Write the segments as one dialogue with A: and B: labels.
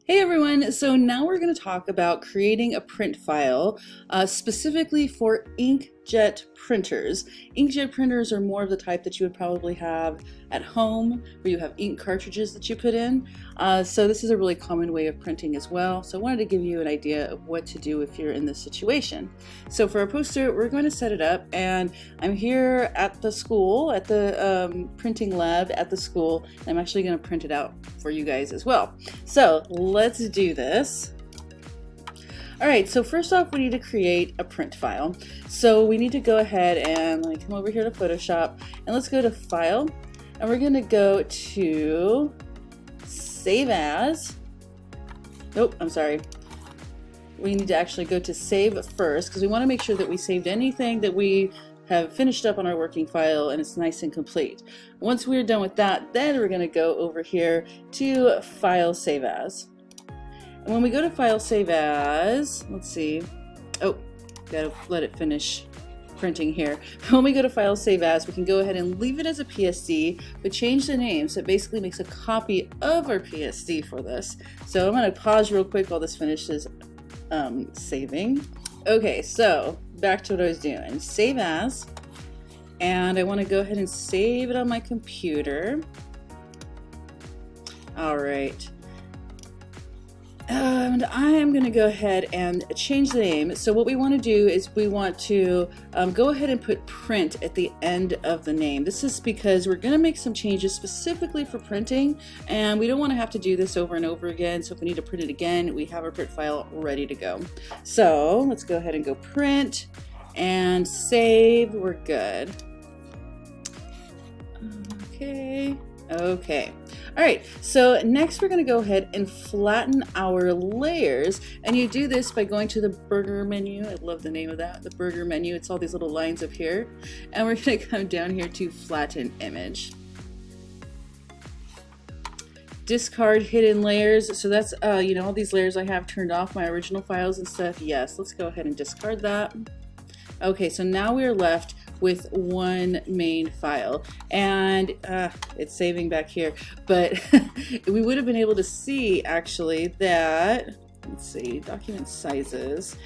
A: Hey everyone, so now we're going to talk about creating a print file specifically for inkjet printers. Inkjet printers are more of the type that you would probably have at home where you have ink cartridges that you put in. So this is a really common way of printing as well. So I wanted to give you an idea of what to do if you're in this situation. So for our poster, we're going to set it up, and I'm here at the school, at the printing lab at the school. I'm actually going to print it out for you guys as well. So let's do this. All right, so first off, we need to create a print file. So we need to go ahead and let me come over here to Photoshop, and let's go to File, and we're going to go to Save As. Nope, I'm sorry. We need to actually go to Save first because we want to make sure that we saved anything that we have finished up on our working file and it's nice and complete. Once we're done with that, then we're going to go over here to File, Save As. And when we go to File, Save As, let's see. Oh, gotta let it finish printing here. When we go to File, Save As, we can go ahead and leave it as a PSD, but change the name so it basically makes a copy of our PSD for this. So I'm going to pause real quick while this finishes saving. Okay, so back to what I was doing. Save As, and I want to go ahead and save it on my computer. All right. And I am going to go ahead and change the name. So what we want to do is we want to go ahead and put print at the end of the name. This is because we're going to make some changes specifically for printing, and we don't want to have to do this over and over again. So if we need to print it again, we have our print file ready to go. So let's go ahead and go print and save. We're good. Okay. All right, so next we're going to go ahead and flatten our layers, and you do this by going to the burger menu. I love the name of that, the burger menu. It's all these little lines up here, and we're going to come down here to flatten image. Discard hidden layers. So that's all these layers I have turned off, my original files and stuff. Yes, let's go ahead and discard that. Okay, so now we are left with one main file, and it's saving back here, but we would have been able to see actually that, let's see, document sizes.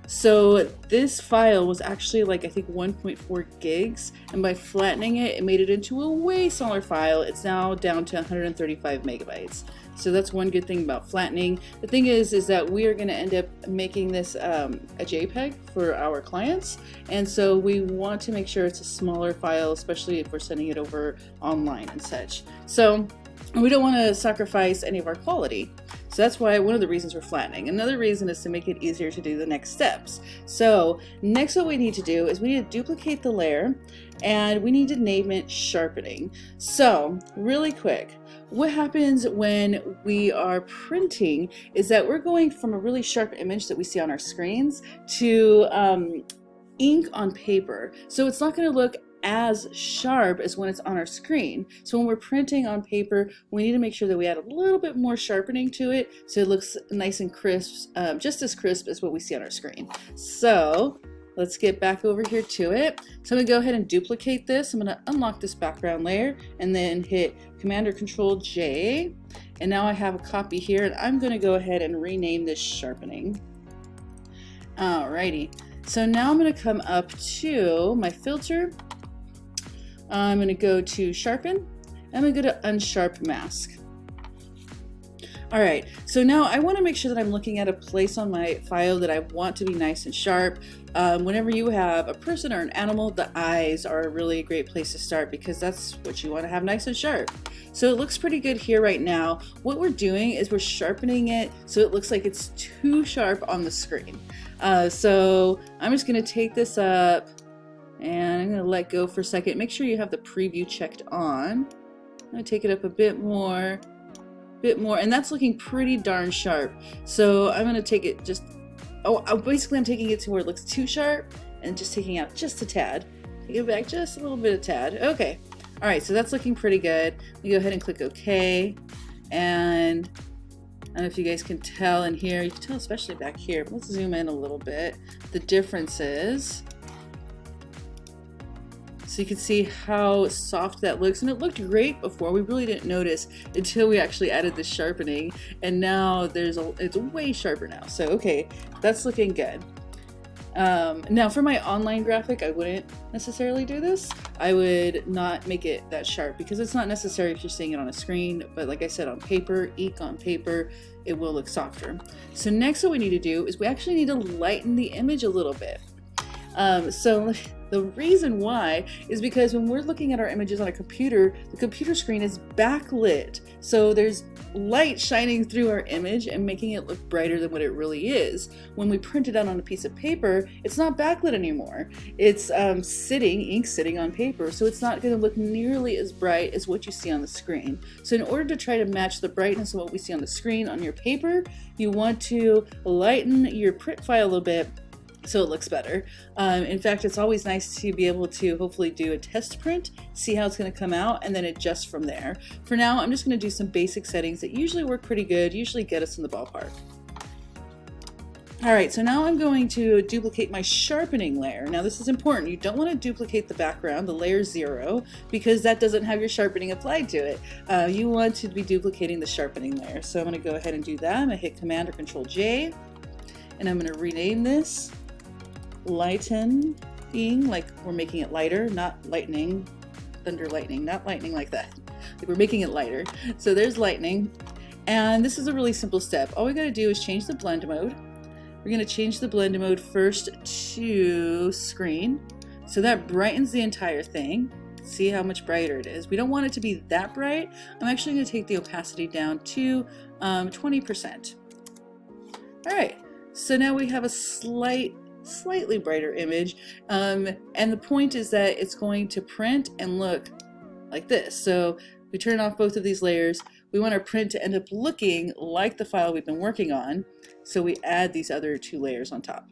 A: So this file was actually like, I think 1.4 gigs, and by flattening it, it made it into a way smaller file. It's now down to 135 megabytes. So that's one good thing about flattening. The thing is that we are going to end up making this a JPEG for our clients, and so we want to make sure it's a smaller file, especially if we're sending it over online and such. So we don't want to sacrifice any of our quality. So that's why one of the reasons we're flattening. Another reason is to make it easier to do the next steps. So next what we need to do is we need to duplicate the layer, and we need to name it sharpening. So really quick, what happens when we are printing is that we're going from a really sharp image that we see on our screens to ink on paper. So it's not going to look as sharp as when it's on our screen. So when we're printing on paper, we need to make sure that we add a little bit more sharpening to it so it looks nice and crisp, just as crisp as what we see on our screen. So let's get back over here to it. So I'm going to go ahead and duplicate this. I'm going to unlock this background layer and then hit Command or Control J. And now I have a copy here, and I'm going to go ahead and rename this sharpening. Alrighty. So now I'm going to come up to my filter. I'm going to go to Sharpen. I'm going to go to Unsharp Mask. Alright, so now I want to make sure that I'm looking at a place on my file that I want to be nice and sharp. Whenever you have a person or an animal, the eyes are a really great place to start because that's what you want to have nice and sharp. So it looks pretty good here right now. What we're doing is we're sharpening it so it looks like it's too sharp on the screen. So I'm just going to take this up, and I'm going to let go for a second. Make sure you have the preview checked on. I'm going to take it up a bit more, and that's looking pretty darn sharp. So I'm going to take it basically I'm taking it to where it looks too sharp and just taking out just a tad. Take it back just a little bit of tad. Okay. All right, so that's looking pretty good. We go ahead and click OK. And I don't know if you guys can tell in here. You can tell especially back here. Let's zoom in a little bit. The differences. So you can see how soft that looks, and it looked great before. We really didn't notice until we actually added the sharpening, and now it's way sharper now. So okay, that's looking good. Now for my online graphic, I wouldn't necessarily do this. I would not make it that sharp because it's not necessary if you're seeing it on a screen, but like I said, on paper, ink on paper, it will look softer. So next what we need to do is we actually need to lighten the image a little bit. So the reason why is because when we're looking at our images on a computer, the computer screen is backlit. So there's light shining through our image and making it look brighter than what it really is. When we print it out on a piece of paper, it's not backlit anymore. It's ink sitting on paper, so it's not going to look nearly as bright as what you see on the screen. So in order to try to match the brightness of what we see on the screen on your paper, you want to lighten your print file a little bit so it looks better. In fact, it's always nice to be able to hopefully do a test print, see how it's going to come out, and then adjust from there. For now, I'm just going to do some basic settings that usually work pretty good, usually get us in the ballpark. Alright, so now I'm going to duplicate my sharpening layer. Now this is important. You don't want to duplicate the background, the layer 0, because that doesn't have your sharpening applied to it. You want to be duplicating the sharpening layer. So I'm going to go ahead and do that. I'm going to hit Command or Control J, and I'm going to rename this Lightening, like we're making it lighter, not lightning, thunder lightning, not lightning like that. Like we're making it lighter. So there's lightning, and this is a really simple step. All we got to do is change the blend mode. We're going to change the blend mode first to screen, so that brightens the entire thing. See how much brighter it is. We don't want it to be that bright. I'm actually going to take the opacity down to 20%. All right, so now we have a slightly brighter image, and the point is that it's going to print and look like this. So we turn off both of these layers. We want our print to end up looking like the file we've been working on, so we add these other 2 layers on top.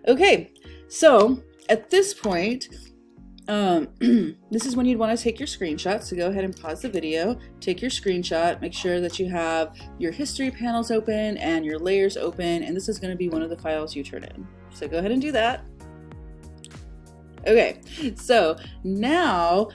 A: Okay, so at this point, this is when you'd want to take your screenshot. So go ahead and pause the video, take your screenshot, make sure that you have your history panels open and your layers open, and this is going to be one of the files you turn in. So go ahead and do that. Okay, so now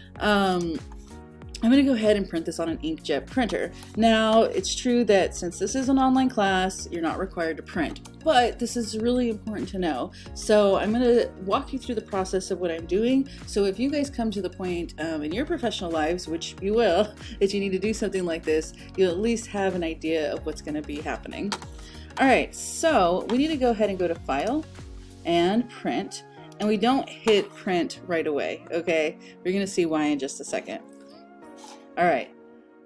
A: I'm going to go ahead and print this on an inkjet printer. Now, it's true that since this is an online class, you're not required to print, but this is really important to know. So I'm going to walk you through the process of what I'm doing. So if you guys come to the point in your professional lives, which you will, if you need to do something like this, you'll at least have an idea of what's going to be happening. All right, so we need to go ahead and go to File and Print, and we don't hit print right away, okay? We're going to see why in just a second. All right,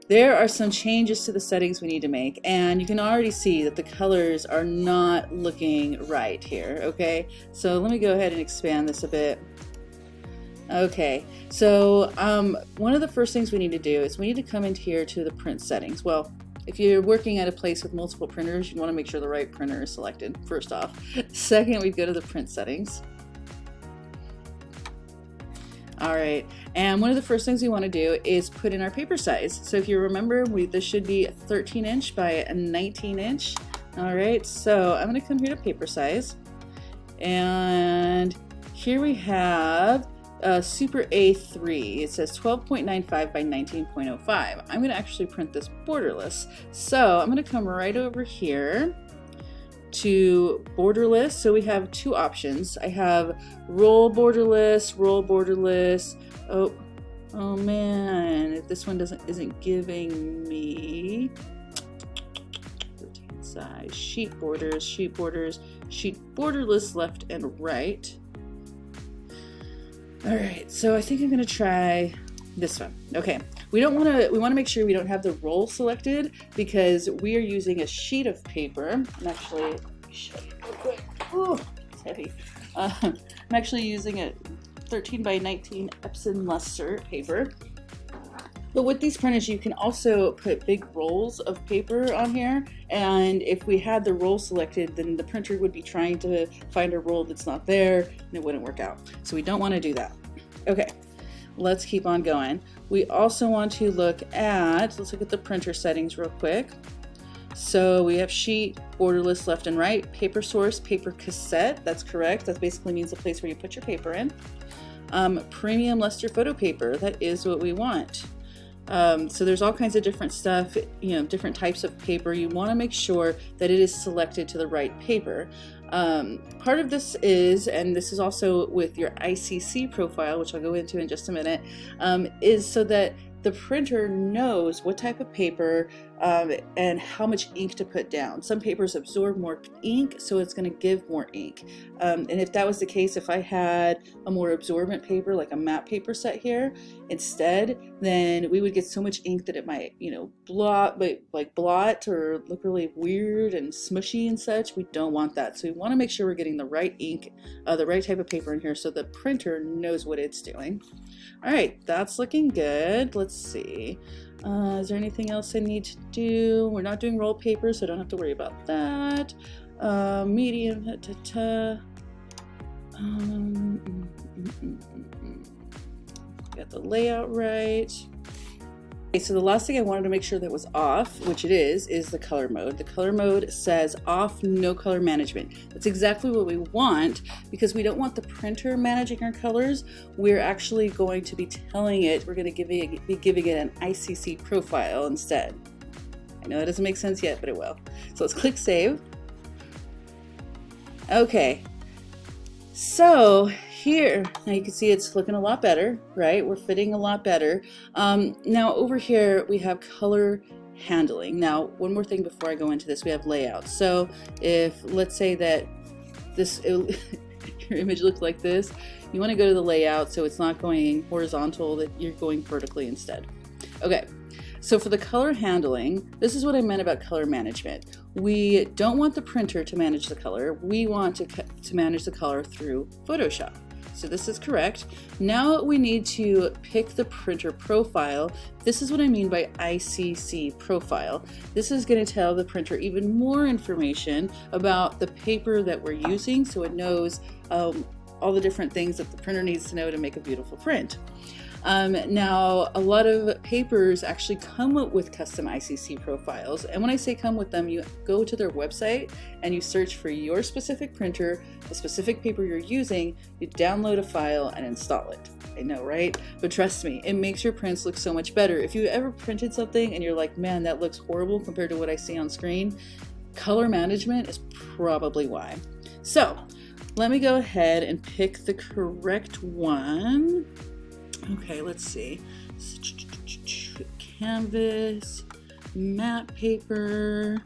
A: there are some changes to the settings we need to make, and you can already see that the colors are not looking right here, okay? So let me go ahead and expand this a bit. Okay, so one of the first things we need to do is we need to come in here to the print settings. Well, if you're working at a place with multiple printers, you want to make sure the right printer is selected, first off. Second, we go to the print settings. All right, and one of the first things we want to do is put in our paper size. So if you remember, this should be a 13-inch by a 19-inch. All right, so I'm going to come here to paper size, and here we have Super A3. It says 12.95 by 19.05. I'm going to actually print this borderless. So I'm going to come right over here to borderless. So we have 2 options. I have roll borderless. Oh man, this one isn't giving me size. Sheet borders, sheet borderless left and right. All right, so I think I'm gonna try this one. Okay, we want to make sure we don't have the roll selected because we are using a sheet of paper. I'm actually, let me show you real quick. Oh, it's heavy. I'm actually using a 13 by 19 Epson Luster paper. But with these printers, you can also put big rolls of paper on here, and if we had the roll selected, then the printer would be trying to find a roll that's not there, and it wouldn't work out. So we don't want to do that. Okay, let's keep on going. We also want to let's look at the printer settings real quick. So we have sheet, borderless left and right, paper source, paper cassette. That's correct. That basically means the place where you put your paper in. Premium luster photo paper, that is what we want. So there's all kinds of different stuff, different types of paper. You want to make sure that it is selected to the right paper. Part of this is, and this is also with your ICC profile, which I'll go into in just a minute, is so that the printer knows what type of paper and how much ink to put down. Some papers absorb more ink, so it's going to give more ink. And if that was the case, if I had a more absorbent paper, like a matte paper set here instead, then we would get so much ink that it might, blot or look really weird and smushy and such. We don't want that. So we want to make sure we're getting the right ink, the right type of paper in here, so the printer knows what it's doing. All right, that's looking good. Let's see. Is there anything else I need to do? We're not doing roll paper, so I don't have to worry about that. Medium. Got the layout right. Okay, so the last thing I wanted to make sure that was off, which it is the color mode. The color mode says off, no color management. That's exactly what we want, because we don't want the printer managing our colors. We're actually going to be telling it, we're going to be giving it an ICC profile instead. I know that doesn't make sense yet, but it will. So let's click save. Okay, so here, now you can see it's looking a lot better, right? We're fitting a lot better. Now over here, we have color handling. Now, one more thing before I go into this, we have layout. So if, let's say that your image looks like this, you want to go to the layout so it's not going horizontal, that you're going vertically instead. Okay. So for the color handling, this is what I meant about color management. We don't want the printer to manage the color. We want to manage the color through Photoshop. So this is correct. Now we need to pick the printer profile. This is what I mean by ICC profile. This is going to tell the printer even more information about the paper that we're using, so it knows all the different things that the printer needs to know to make a beautiful print. Now, a lot of papers actually come with custom ICC profiles, and when I say come with them, you go to their website and you search for your specific printer, the specific paper you're using, you download a file and install it. I know, right? But trust me, it makes your prints look so much better. If you ever printed something and you're like, man, that looks horrible compared to what I see on screen, color management is probably why. So let me go ahead and pick the correct one. Okay, let's see. Canvas, matte paper,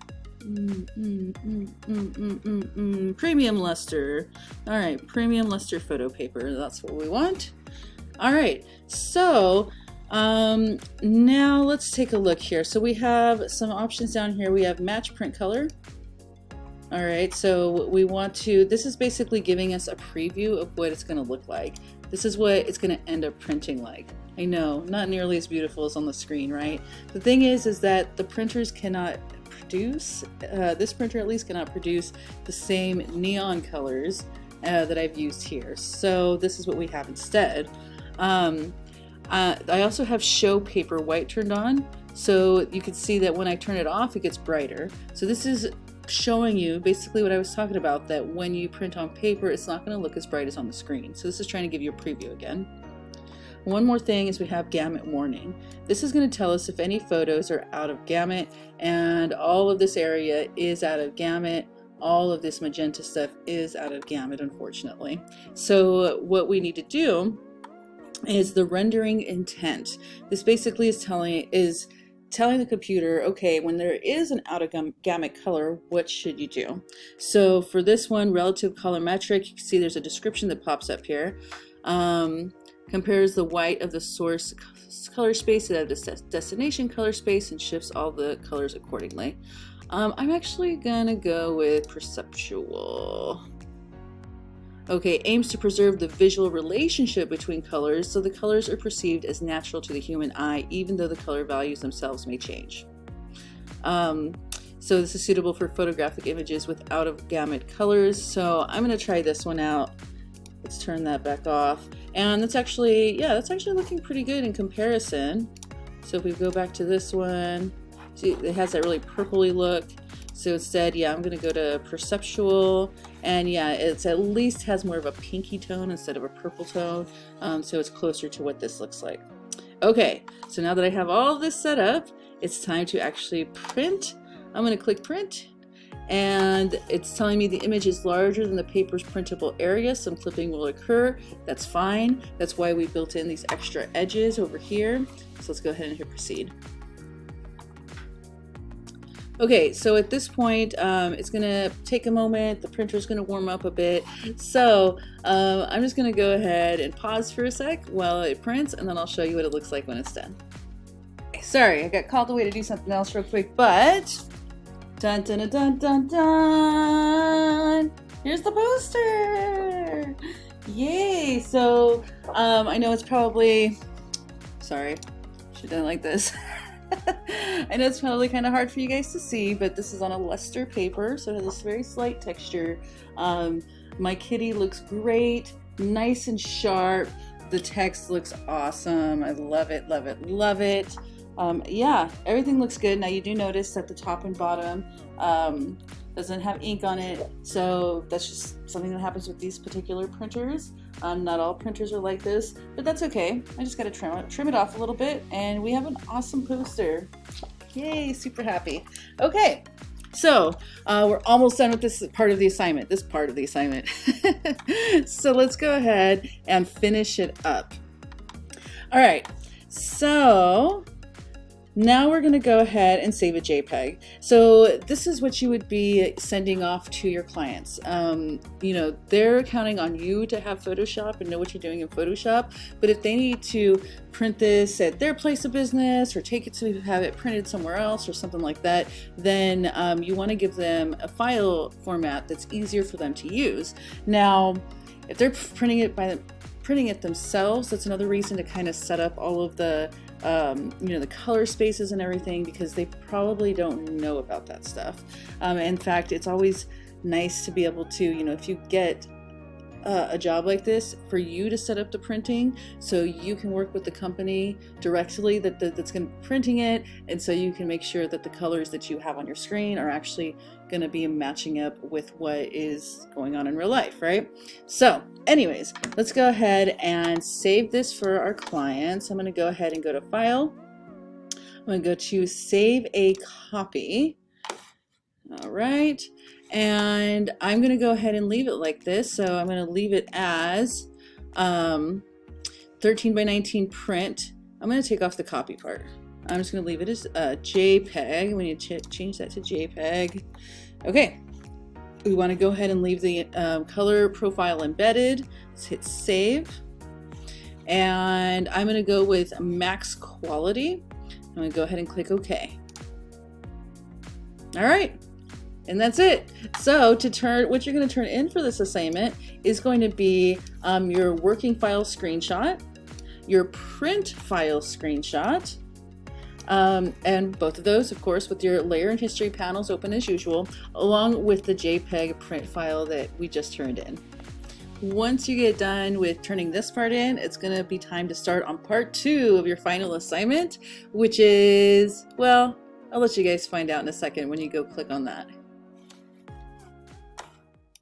A: premium luster. All right, premium luster photo paper. That's what we want. All right, so now let's take a look here. So we have some options down here. We have match print color. All right, so we want to, this is basically giving us a preview of what it's gonna look like. This is what it's gonna end up printing like. I know, not nearly as beautiful as on the screen, right? The thing is that the printers cannot produce, this printer at least cannot produce the same neon colors that I've used here. So this is what we have instead. I also have show paper white turned on. So you can see that when I turn it off, it gets brighter. So this is showing you basically what I was talking about, that when you print on paper, it's not going to look as bright as on the screen. So this is trying to give you a preview again. One more thing is we have gamut warning. This is going to tell us if any photos are out of gamut, and all of this area is out of gamut. All of this magenta stuff is out of gamut, unfortunately. So what we need to do is the rendering intent. This basically is telling the computer, okay, when there is an out of gamut color, what should you do? So for this one, relative colorimetric, you can see there's a description that pops up here. Compares the white of the source color space to the destination color space and shifts all the colors accordingly. I'm actually gonna go with perceptual. Okay, aims to preserve the visual relationship between colors so the colors are perceived as natural to the human eye, even though the color values themselves may change. So this is suitable for photographic images with out of gamut colors. So I'm going to try this one out. Let's turn that back off. And that's actually, yeah, that's actually looking pretty good in comparison. So if we go back to this one, see, it has that really purpley look. So instead, yeah, I'm gonna go to perceptual, and yeah, it's at least has more of a pinky tone instead of a purple tone, so it's closer to what this looks like. Okay, so now that I have all this set up, it's time to actually print. I'm gonna click print, and it's telling me the image is larger than the paper's printable area. Some clipping will occur. That's fine. That's why we built in these extra edges over here. So let's go ahead and hit proceed. Okay, so at this point, it's gonna take a moment. The printer's gonna warm up a bit. So I'm just gonna go ahead and pause for a sec while it prints, and then I'll show you what it looks like when it's done. Sorry, I got called away to do something else real quick, but dun dun dun dun dun! Here's the poster! Yay! So I know it's probably, sorry, should have done it like this. I know it's probably kind of hard for you guys to see, but this is on a luster paper, so it has this very slight texture. My kitty looks great, nice and sharp. The text looks awesome. I love it, love it, love it. Yeah, everything looks good. Now you do notice that the top and bottom doesn't have ink on it, so that's just something that happens with these particular printers. Not all printers are like this, but that's okay. I just got to trim it off a little bit, and we have an awesome poster. Yay, super happy. Okay, so we're almost done with this part of the assignment. So let's go ahead and finish it up. All right, so now we're going to go ahead and save a JPEG. So this is what you would be sending off to your clients. You know, they're counting on you to have Photoshop and know what you're doing in Photoshop. But if they need to print this at their place of business or take it to have it printed somewhere else or something like that, then you want to give them a file format that's easier for them to use. Now, if they're printing it themselves, that's another reason to kind of set up all of the you know, the color spaces and everything, because they probably don't know about that stuff. In fact, it's always nice to be able to, you know, if you get a job like this, for you to set up the printing so you can work with the company directly that's going to be printing it, and so you can make sure that the colors that you have on your screen are actually going to be matching up with what is going on in real life, right? So anyways, let's go ahead and save this for our clients. I'm going to go ahead and go to File. I'm going to go to Save a Copy. All right. And I'm going to go ahead and leave it like this. So I'm going to leave it as 13 by 19 print. I'm going to take off the copy part. I'm just going to leave it as JPEG. We need to change that to JPEG. Okay. We want to go ahead and leave the color profile embedded. Let's hit save. And I'm going to go with max quality. I'm going to go ahead and click OK. All right. And that's it. So what you're going to turn in for this assignment is going to be your working file screenshot, your print file screenshot, and both of those, of course, with your layer and history panels open as usual, along with the JPEG print file that we just turned in. Once you get done with turning this part in, it's going to be time to start on part 2 of your final assignment, which is, well, I'll let you guys find out in a second when you go click on that.